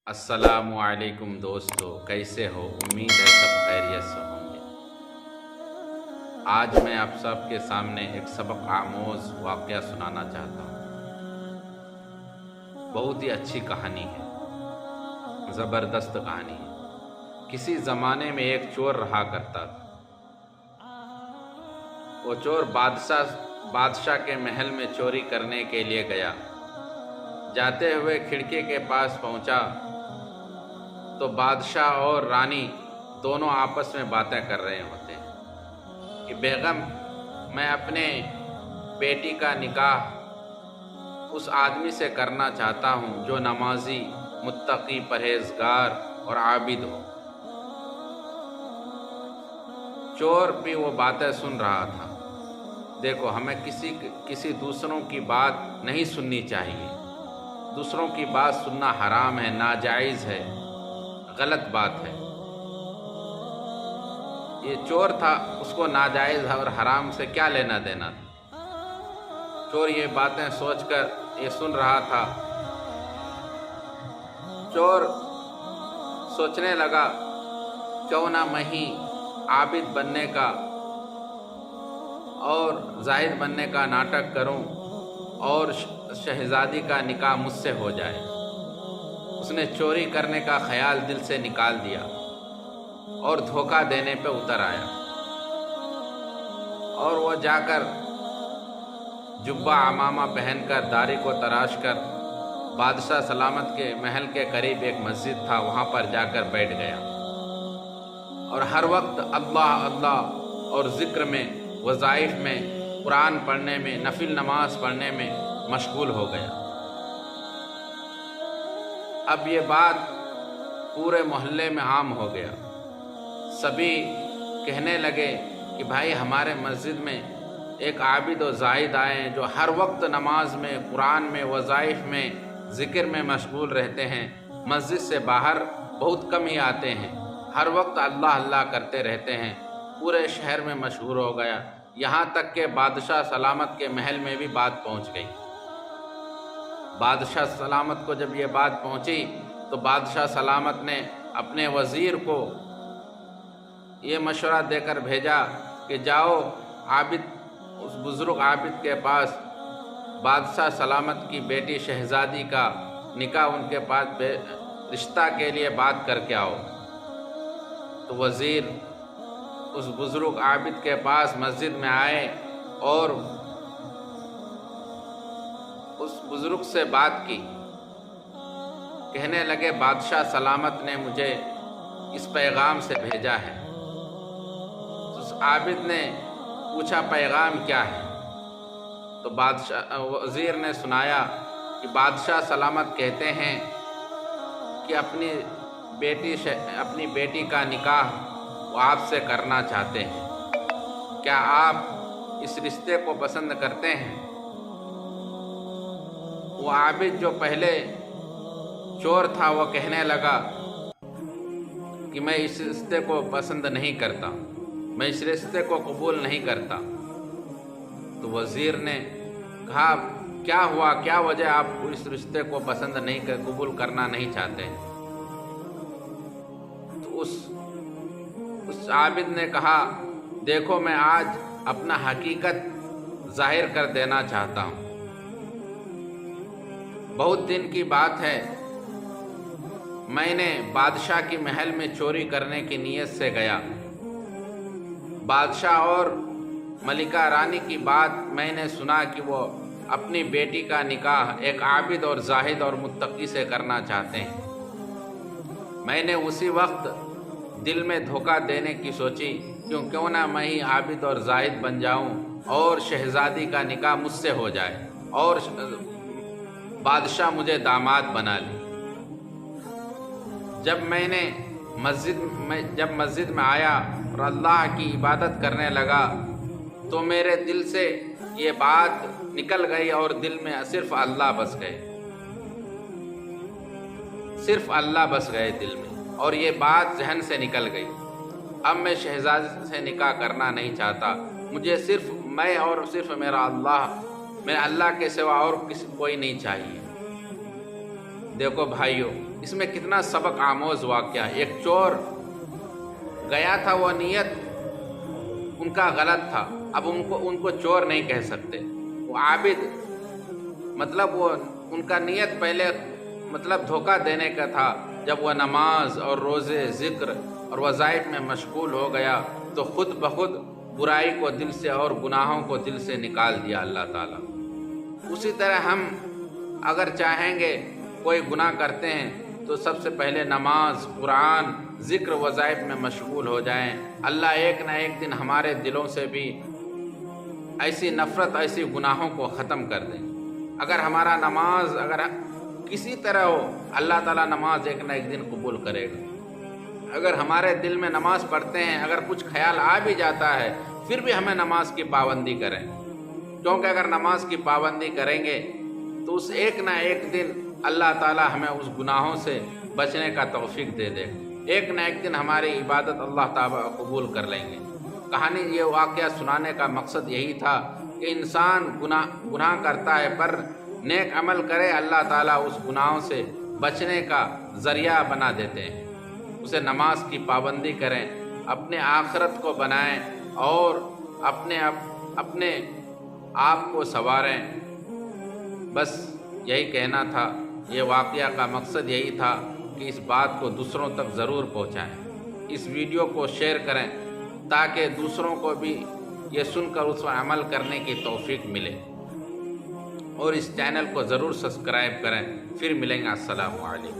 अस्सलामु अलैकुम दोस्तों, कैसे हो? उम्मीद है सब खैरियत से होंगे। आज मैं आप सबके सामने एक सबक आमोज़ वाक़या सुनाना चाहता हूँ। बहुत ही अच्छी कहानी है, ज़बरदस्त कहानी है। किसी ज़माने में एक चोर रहा करता था। वो चोर बादशाह के महल में चोरी करने के लिए गया। जाते हुए खिड़की के पास पहुंचा तो बादशाह और रानी दोनों आपस में बातें कर रहे होते हैं कि बेगम, मैं अपने बेटी का निकाह उस आदमी से करना चाहता हूँ जो नमाजी, मुत्तकी, परहेजगार और आबिद हो। चोर भी वो बातें सुन रहा था। देखो, हमें किसी दूसरों की बात नहीं सुननी चाहिए। दूसरों की बात सुनना हराम है, नाजायज़ है, गलत बात है। ये चोर था, उसको नाजायज़ और हराम से क्या लेना देना था। चोर ये बातें सोचकर ये सुन रहा था। चोर सोचने लगा, क्यों ना मैं ही आबिद बनने का और जाहिद बनने का नाटक करूं और शहजादी का निकाह मुझसे हो जाए। उसने चोरी करने का ख्याल दिल से निकाल दिया और धोखा देने पे उतर आया। और वो जाकर जुब्बा अमामा पहनकर, दाढ़ी को तराश कर बादशाह सलामत के महल के करीब एक मस्जिद था, वहाँ पर जाकर बैठ गया और हर वक्त अल्लाह अल्लाह और ज़िक्र में, वज़ाइफ में, कुरान पढ़ने में, नफिल नमाज पढ़ने में मशगूल हो गया। अब ये बात पूरे मोहल्ले में आम हो गया। सभी कहने लगे कि भाई, हमारे मस्जिद में एक आबिद और जाहिद आए हैं जो हर वक्त नमाज में, कुरान में, वज़ाइफ में, ज़िक्र में मशगूल रहते हैं। मस्जिद से बाहर बहुत कम ही आते हैं, हर वक्त अल्लाह अल्लाह करते रहते हैं। पूरे शहर में मशहूर हो गया। यहाँ तक कि बादशाह सलामत के महल में भी बात पहुँच गई। बादशाह सलामत को जब ये बात पहुँची तो बादशाह सलामत ने अपने वज़ीर को ये मशवरा देकर भेजा कि जाओ आबिद, उस बुज़ुर्ग आबिद के पास बादशाह सलामत की बेटी शहज़ादी का निकाह उनके पास रिश्ता के लिए बात करके आओ। तो वज़ीर उस बुज़ुर्ग आबिद के पास मस्जिद में आए और उस बुज़ुर्ग से बात की। कहने लगे, बादशाह सलामत ने मुझे इस पैगाम से भेजा है। उस आबिद ने पूछा, पैगाम क्या है? तो वज़ीर ने सुनाया कि बादशाह सलामत कहते हैं कि अपनी बेटी का निकाह वो आपसे करना चाहते हैं। क्या आप इस रिश्ते को पसंद करते हैं? वो आबिद जो पहले चोर था वो कहने लगा कि मैं इस रिश्ते को पसंद नहीं करता, मैं इस रिश्ते को कबूल नहीं करता। तो वज़ीर ने कहा, क्या हुआ, क्या वजह आप इस रिश्ते को पसंद नहीं कबूल करना नहीं चाहते? तो उस आबिद ने कहा, देखो, मैं आज अपना हकीकत जाहिर कर देना चाहता हूँ। बहुत दिन की बात है, मैंने बादशाह की महल में चोरी करने की नीयत से गया। बादशाह और मलिका रानी की बात मैंने सुना कि वो अपनी बेटी का निकाह एक आबिद और जाहिद और मुत्तकी से करना चाहते हैं। मैंने उसी वक्त दिल में धोखा देने की सोची, क्यों ना मैं ही आबिद और जाहिद बन जाऊं और शहजादी का निकाह मुझसे हो जाए और बादशाह मुझे दामाद बना ले। जब मस्जिद में आया और अल्लाह की इबादत करने लगा तो मेरे दिल से ये बात निकल गई और दिल में सिर्फ अल्लाह बस गए, सिर्फ अल्लाह बस गए दिल में, और ये बात जहन से निकल गई। अब मैं शहजादी से निकाह करना नहीं चाहता। मुझे सिर्फ मैं और सिर्फ मेरा अल्लाह के सिवा और कोई नहीं चाहिए। देखो भाइयों, اس میں کتنا سبق آموز واقعہ. ایک چور گیا تھا، وہ نیت ان کا غلط تھا. اب ان کو چور نہیں کہہ سکتے. وہ عابد، مطلب وہ ان کا نیت پہلے مطلب دھوکہ دینے کا تھا. جب وہ نماز اور روزے، ذکر اور وظائف میں مشغول ہو گیا تو خود بخود برائی کو دل سے اور گناہوں کو دل سے نکال دیا اللہ تعالیٰ. اسی طرح ہم اگر چاہیں گے کوئی گناہ کرتے ہیں تو سب سے پہلے نماز، قرآن، ذکر، وظائف میں مشغول ہو جائیں. اللہ ایک نہ ایک دن ہمارے دلوں سے بھی ایسی نفرت، ایسی گناہوں کو ختم کر دیں. اگر ہمارا نماز اگر کسی طرح ہو، اللہ تعالیٰ نماز ایک نہ ایک دن قبول کرے گا. اگر ہمارے دل میں نماز پڑھتے ہیں، اگر کچھ خیال آ بھی جاتا ہے، پھر بھی ہمیں نماز کی پابندی کریں، کیونکہ اگر نماز کی پابندی کریں گے تو اس ایک نہ ایک دن اللہ تعالیٰ ہمیں اس گناہوں سے بچنے کا توفیق دے دے. ایک نہ ایک دن ہماری عبادت اللہ تعالیٰ قبول کر لیں گے. کہانی، یہ واقعہ سنانے کا مقصد یہی تھا کہ انسان گناہ کرتا ہے پر نیک عمل کرے، اللہ تعالیٰ اس گناہوں سے بچنے کا ذریعہ بنا دیتے ہیں. اسے نماز کی پابندی کریں، اپنے آخرت کو بنائیں اور اپنے آپ کو سنواریں. بس یہی کہنا تھا. یہ واقعہ کا مقصد یہی تھا کہ اس بات کو دوسروں تک ضرور پہنچائیں. اس ویڈیو کو شیئر کریں تاکہ دوسروں کو بھی یہ سن کر اس پر عمل کرنے کی توفیق ملے، اور اس چینل کو ضرور سبسکرائب کریں. پھر ملیں گے. السلام علیکم.